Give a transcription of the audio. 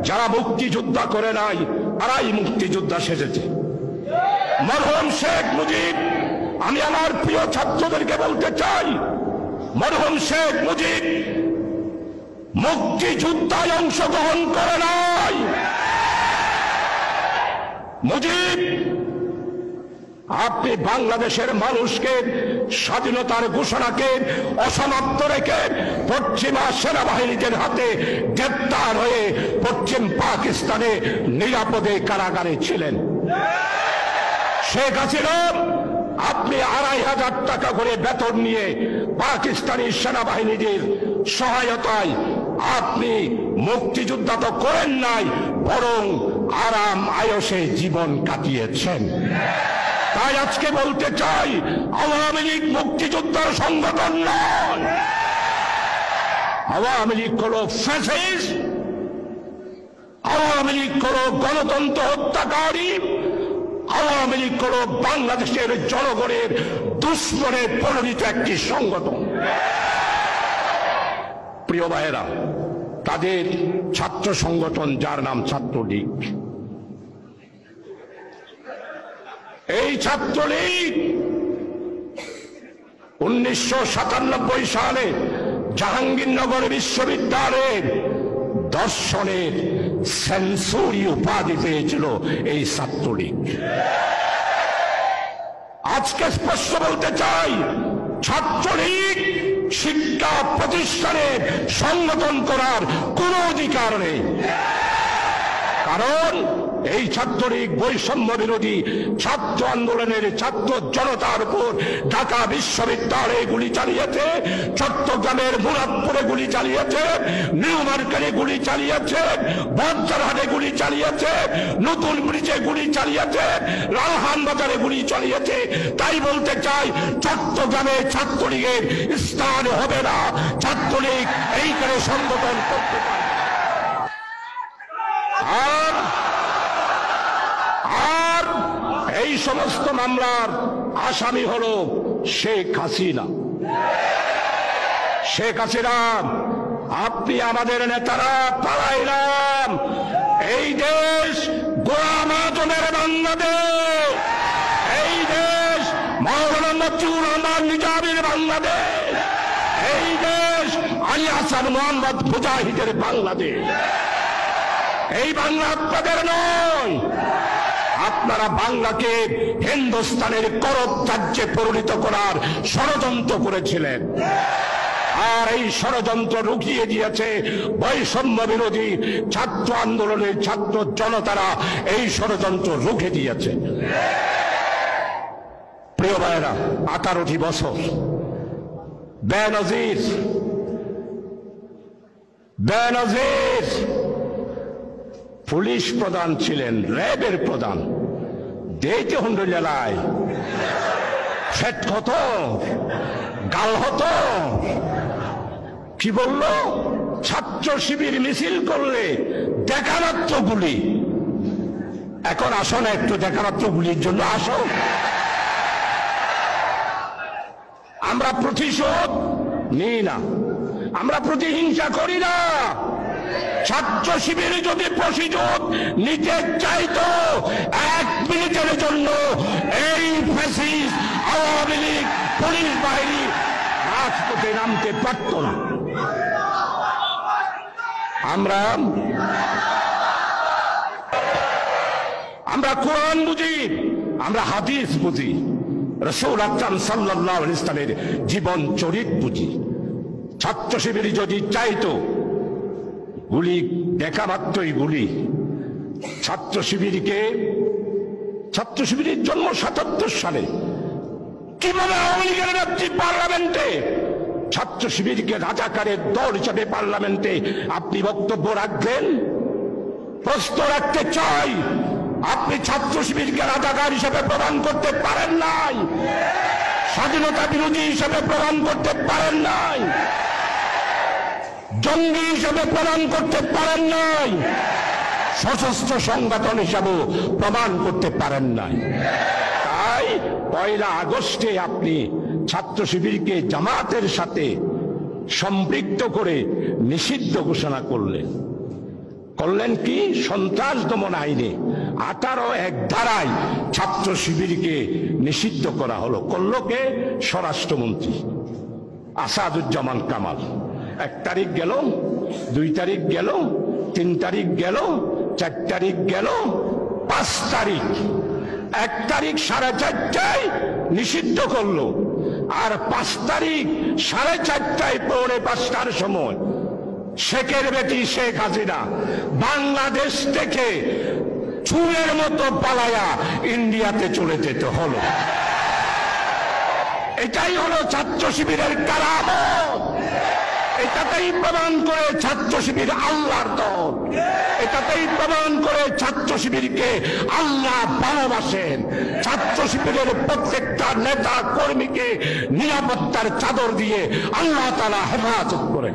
যারা মুক্তিযোদ্ধা করে নাই তারাই মুক্তিযোদ্ধা সেজেছে। মরহুম শেখ মুজিব, আমি আমার প্রিয় ছাত্রদেরকে বলতে চাই, মরহুম শেখ মুজিব মুক্তিযুদ্ধায় অংশগ্রহণ করে নাই। মুজিব, আপনি বাংলাদেশের মানুষকে স্বাধীনতার ঘোষণাকে অসমাপ্ত রেখে পশ্চিমা সেনাবাহিনীদের হাতে গ্রেপ্তার হয়ে পশ্চিম পাকিস্তানে নিরাপদে কারাগারে ছিলেন। শেখ হাসিনা, আপনি ২৫০০ টাকা করে বেতন নিয়ে পাকিস্তানি সেনাবাহিনীদের সহায়তায় আপনি মুক্তিযুদ্ধা তো করেন নাই, বরং আরাম আয়সে জীবন কাটিয়েছেন। তাই আজকে বলতে চাই, আওয়ামী লীগ মুক্তিযোদ্ধার সংগঠন নয়। আওয়ামী লীগ হলো ফ্যাসিস্ট, আওয়ামী লীগ হলো গণতন্ত্র হত্যাকারী, আওয়ামী লীগ হলো বাংলাদেশের জনগণের দুশ্মনে পরিণত একটি সংগঠন। প্রিয় ভাইয়েরা, তাদের ছাত্র সংগঠন যার নাম ছাত্রলীগ, এই ছাত্রলীগ 1997 সালে জাহাঙ্গীরনগর বিশ্ববিদ্যালয়ের দর্শনের সেঞ্চুরি উপাধি পেয়েছিল এই ছাত্রলীগ। আজকে স্পষ্ট বলতে চাই, ছাত্রলীগ শিক্ষা প্রতিষ্ঠানে সংগঠন করার কোনো অধিকার নেই। কারণ এই ছাত্রলীগ বৈষম্য বিরোধী ছাত্র আন্দোলনের ছাত্র জনতার উপর ঢাকা বিশ্ববিদ্যালয়ে গুলি চালিয়েছে, চট্টগ্রামের মুরাদপুরে গুলি চালিয়েছে, নিউ মার্কেটে গুলি চালিয়েছে, বজ্রহাটে গুলি চালিয়েছে, নতুন ব্রিজে গুলি চালিয়েছে, লালহান বাজারে গুলি চালিয়েছে। তাই বলতে চাই, চট্টগ্রামে ছাত্রলীগের স্থান হবে না। ছাত্রলীগ এইখানে সংগঠন করতে পারে। আর এই সমস্ত মামলার আসামি হলো শেখ হাসিনা। শেখ হাসিনা, আপনি আমাদের নেতারা পালাইলাম, এই দেশ গোলাম আজমের বাংলাদেশ, এই দেশ মাওলানা মতিউর রহমান নিজামীর বাংলাদেশ, এই দেশ আলী হাসান মোহাম্মদ মুজাহিদের বাংলাদেশ। এই বাংলা আপনাদের নয়। আপনারা বাংলাকে হিন্দুস্তানের করব রাজ্যে পরিণত করার ষড়যন্ত্র করেছিলেন, আর এই ষড়যন্ত্র রুখিয়ে দিয়েছে বৈষম্য বিরোধী ছাত্র আন্দোলনের ছাত্র জনতারা। এই ষড়যন্ত্র রুখে দিয়েছে। প্রিয় ভাইয়েরা, 18টি বছর বেনজির পুলিশ প্রধান ছিলেন, র্যাবের প্রধান। দেইতে হন্ড জেলায় ফেট হতো, গাল হতো। কি বলল? ছাত্র শিবির মিছিল করলে দেখামাত্র গুলি। এখন আসো না, একটু দেখামাত্র গুলির জন্য আসো। আমরা প্রতিশোধ নিই না, আমরা প্রতিহিংসা করি না। ছাত্র শিবির যদি প্রতিশোধ নিতে চাইতো, 1 মিনিটের জন্য এই ফ্যাসিস্ট আওয়ামী লীগ পুলিশ বাহিনী রাজপথে নামতে পারত না। আমরা কোরআন বুঝি, আমরা হাদিস বুঝি, রাসূল আকরাম সাল্লাল্লাহু আলাইহি ওয়াসাল্লামের জীবন চরিত বুঝি। ছাত্র শিবির যদি চাইতো, গুলি দেখা মাত্রই গুলি। ছাত্র শিবিরের জন্ম 77 সালে। কিভাবে আওয়ামী লীগের নেত্রী পার্লামেন্টে ছাত্র শিবিরকে রাজাকারের দল হিসেবে পার্লামেন্টে আপনি বক্তব্য রাখলেন? প্রশ্ন রাখতে চাই, আপনি ছাত্র শিবিরকে রাজাকার হিসেবে প্রমাণ করতে পারেন নাই, স্বাধীনতা বিরোধী হিসেবে প্রমাণ করতে পারেন নাই, জঙ্গি হিসেবে প্রমাণ করতে পারেন নাই, সশস্ত্র সংগঠন হিসাবেও প্রমাণ করতে পারেন নাই। তাই 1 আগস্টে আপনি ছাত্র শিবিরকে জামাতের সাথে সম্পৃক্ত করে নিষিদ্ধ ঘোষণা করলেন। করলেন কি? সন্ত্রাস দমন আইনে 18(1) ধারায় ছাত্র শিবিরকে নিষিদ্ধ করা হলো। করলো কে? স্বরাষ্ট্রমন্ত্রী আসাদুজ্জামান কামাল। 1 তারিখ গেল, 2 তারিখ গেল, 3 তারিখ গেল, 4 তারিখ গেল, 5 তারিখ। 1 তারিখ 4:30টায় নিষিদ্ধ করলো, আর 5 তারিখ 4:30টায়, 4:45টার সময় শেখের বেটি শেখ হাসিনা বাংলাদেশ থেকে চুরের মতো পালায়া ইন্ডিয়াতে চলে যেতে হলো। এটাই হলো ছাত্র শিবিরের কারামত। এটাতেই প্রমাণ করে ছাত্র শিবির আল্লাহর দল। এটাতেই প্রমাণ করে ছাত্র শিবিরকে আল্লাহ ভালোবাসেন। ছাত্র শিবিরের প্রত্যেকটা নেতা কর্মীকে নিরাপত্তার চাদর দিয়ে আল্লাহ তাআলা হেফাজত করেন।